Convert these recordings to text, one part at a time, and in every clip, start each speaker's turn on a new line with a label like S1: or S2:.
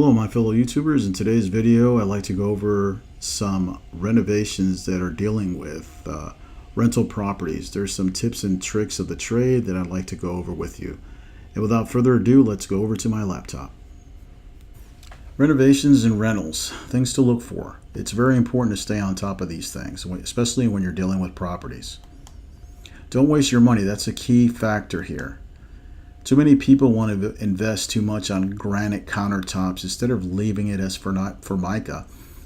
S1: Hello my fellow YouTubers. In today's video I'd like to go over some renovations that are dealing with rental properties. There's some tips and tricks of the trade that I'd like to go over with you. And without further ado, let's go over to my laptop. Renovations and rentals, things to look for. It's very important to stay on top of these things, especially when you're dealing with properties. Don't waste your money. That's a key factor here. Too many people want to invest too much on granite countertops instead of leaving it as Formica.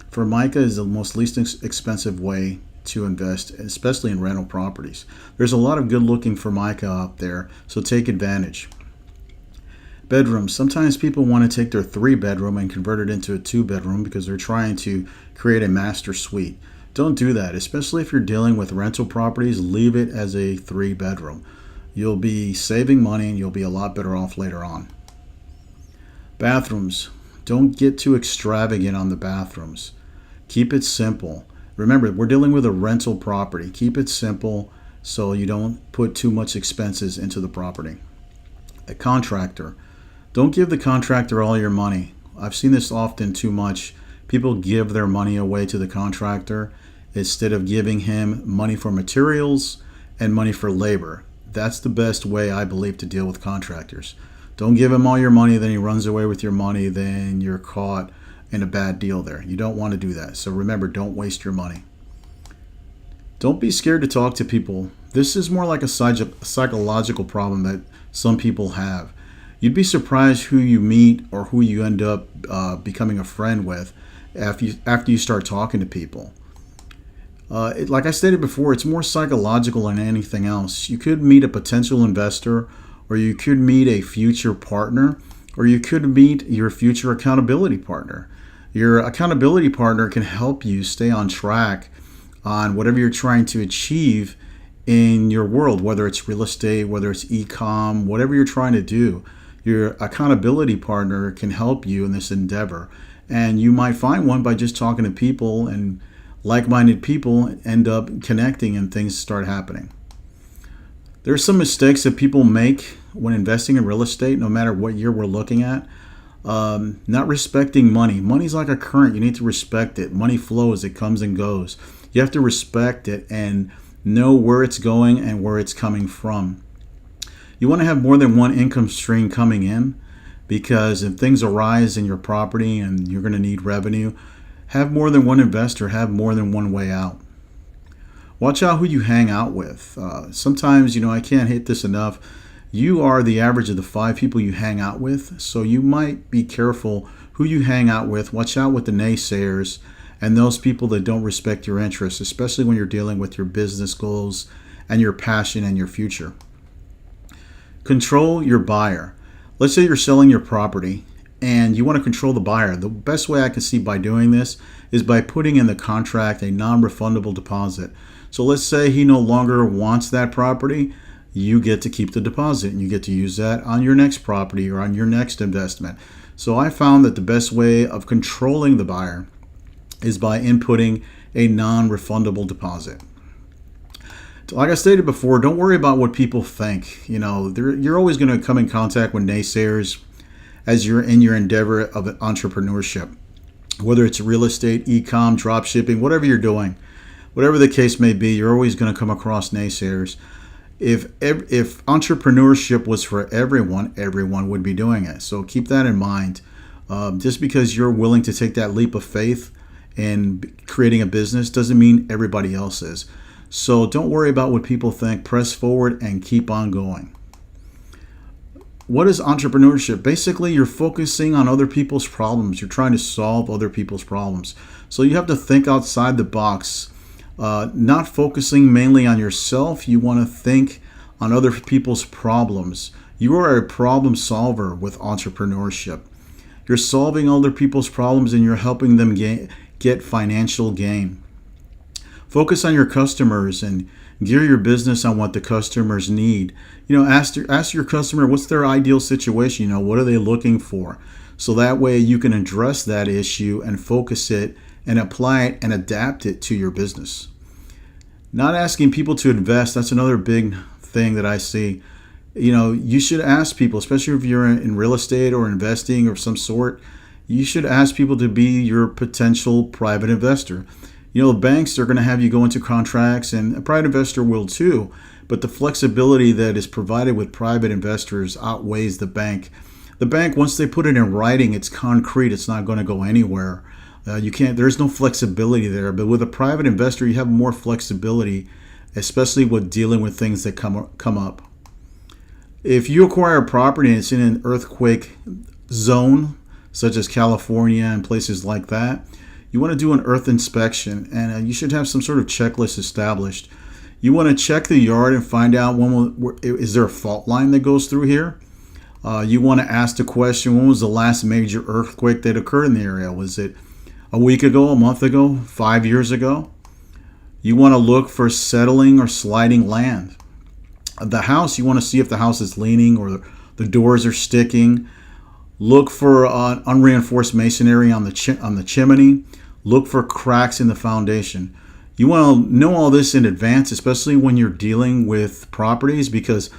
S1: Formica is the most least expensive way to invest, especially in rental properties. There's a lot of good looking Formica out there, so take advantage. Bedrooms. Sometimes people want to take their 3-bedroom and convert it into a 2-bedroom because they're trying to create a master suite. Don't do that, especially if you're dealing with rental properties. Leave it as a 3-bedroom. You'll be saving money and you'll be a lot better off later on. Bathrooms. Don't get too extravagant on the bathrooms. Keep it simple. Remember, we're dealing with a rental property. Keep it simple so you don't put too much expenses into the property. A contractor. Don't give the contractor all your money. I've seen this often too much. People give their money away to the contractor instead of giving him money for materials and money for labor. That's the best way, I believe, to deal with contractors. Don't give him all your money, then he runs away with your money, then you're caught in a bad deal there. You don't want to do that. So remember, don't waste your money. Don't be scared to talk to people. This is more like a psychological problem that some people have. You'd be surprised who you meet or who you end up becoming a friend with after you start talking to people. Like I stated before, it's more psychological than anything else. You could meet a potential investor, or you could meet a future partner, or you could meet your future accountability partner. Your accountability partner can help you stay on track on whatever you're trying to achieve in your world, whether it's real estate, whether it's e-com, whatever you're trying to do. Your accountability partner can help you in this endeavor. And you might find one by just talking to people, and like-minded people end up connecting and things start happening. There's some mistakes that people make when investing in real estate, no matter what year we're looking at. Not respecting money. Money's like a current. You need to respect it. Money flows. It comes and goes. You have to respect it and know where it's going and where it's coming from. You want to have more than one income stream coming in, because if things arise in your property and you're going to need revenue, have more than one investor, have more than one way out. Watch out who you hang out with. Sometimes, I can't hit this enough. You are the average of the 5 people you hang out with, so you might be careful who you hang out with. Watch out with the naysayers and those people that don't respect your interests, especially when you're dealing with your business goals and your passion and your future. Control your buyer. Let's say you're selling your property and you want to control the buyer. The best way I can see by doing this is by putting in the contract a non-refundable deposit. So let's say he no longer wants that property. You get to keep the deposit and you get to use that on your next property or on your next investment. So I found that the best way of controlling the buyer is by inputting a non-refundable deposit. Like I stated before, don't worry about what people think. You're always going to come in contact with naysayers as you're in your endeavor of entrepreneurship, whether it's real estate, e-com, drop shipping, whatever you're doing, whatever the case may be, you're always going to come across naysayers. If entrepreneurship was for everyone would be doing it. So keep that in mind. Just because you're willing to take that leap of faith in creating a business doesn't mean everybody else is. So don't worry about what people think. Press forward and keep on going. What is entrepreneurship? Basically, you're focusing on other people's problems. You're trying to solve other people's problems. So you have to think outside the box, not focusing mainly on yourself. You want to think on other people's problems. You are a problem solver with entrepreneurship. You're solving other people's problems and you're helping them get financial gain. Focus on your customers and gear your business on what the customers need. Ask your customer what's their ideal situation. What are they looking for? So that way you can address that issue and focus it and apply it and adapt it to your business. Not asking people to invest. That's another big thing that I see. You should ask people, especially if you're in real estate or investing of some sort. you should ask people to be your potential private investor. Banks are going to have you go into contracts, and a private investor will too, but the flexibility that is provided with private investors outweighs the bank. The bank, once they put it in writing, it's concrete. It's not going to go anywhere. There's no flexibility there. But with a private investor, you have more flexibility, especially with dealing with things that come up. If you acquire a property and it's in an earthquake zone, such as California and places like that, you want to do an earth inspection, and you should have some sort of checklist established. You want to check the yard and find out is there a fault line that goes through here? You want to ask the question, when was the last major earthquake that occurred in the area? Was it a week ago, a month ago, 5 years ago? You want to look for settling or sliding land. The house, you want to see if the house is leaning or the doors are sticking. Look for unreinforced masonry on the chimney. Look for cracks in the foundation. You want to know all this in advance, especially when you're dealing with properties, because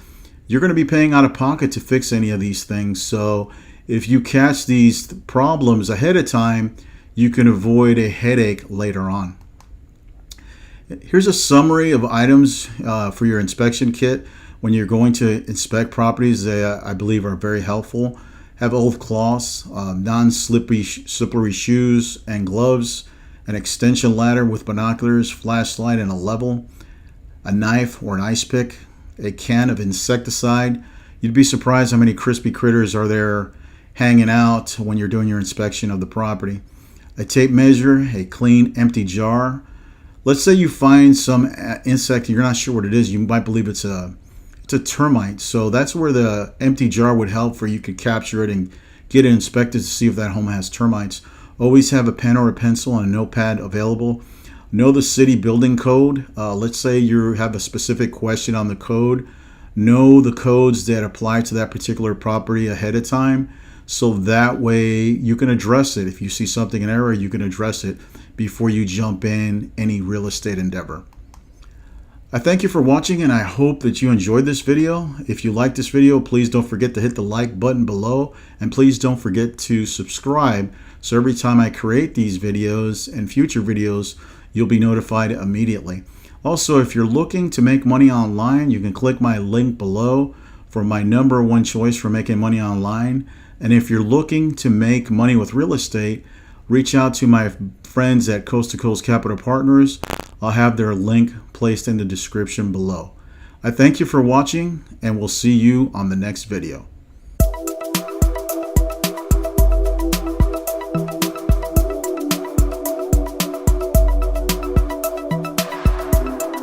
S1: you're going to be paying out of pocket to fix any of these things. So if you catch these problems ahead of time, you can avoid a headache later on. Here's a summary of items for your inspection kit when you're going to inspect properties that I believe are very helpful. Have old cloths, non-slippery shoes and gloves, an extension ladder with binoculars, flashlight and a level, a knife or an ice pick, a can of insecticide. You'd be surprised how many crispy critters are there hanging out when you're doing your inspection of the property. A tape measure, a clean, empty jar. Let's say you find some insect and you're not sure what it is. You might believe it's a termite. So that's where the empty jar would help, for you could capture it and get it inspected to see if that home has termites. Always have a pen or a pencil and a notepad available. Know the city building code. Let's say you have a specific question on the code. Know the codes that apply to that particular property ahead of time, so that way you can address it. If you see something in error, you can address it before you jump in any real estate endeavor. I thank you for watching, and I hope that you enjoyed this video. If you like this video, please don't forget to hit the like button below, and please don't forget to subscribe, so every time I create these videos and future videos, you'll be notified immediately. Also, if you're looking to make money online, you can click my link below for my #1 choice for making money online. And if you're looking to make money with real estate, reach out to my friends at Coast to Coast Capital Partners. I'll have their link placed in the description below. I thank you for watching, and we'll see you on the next video.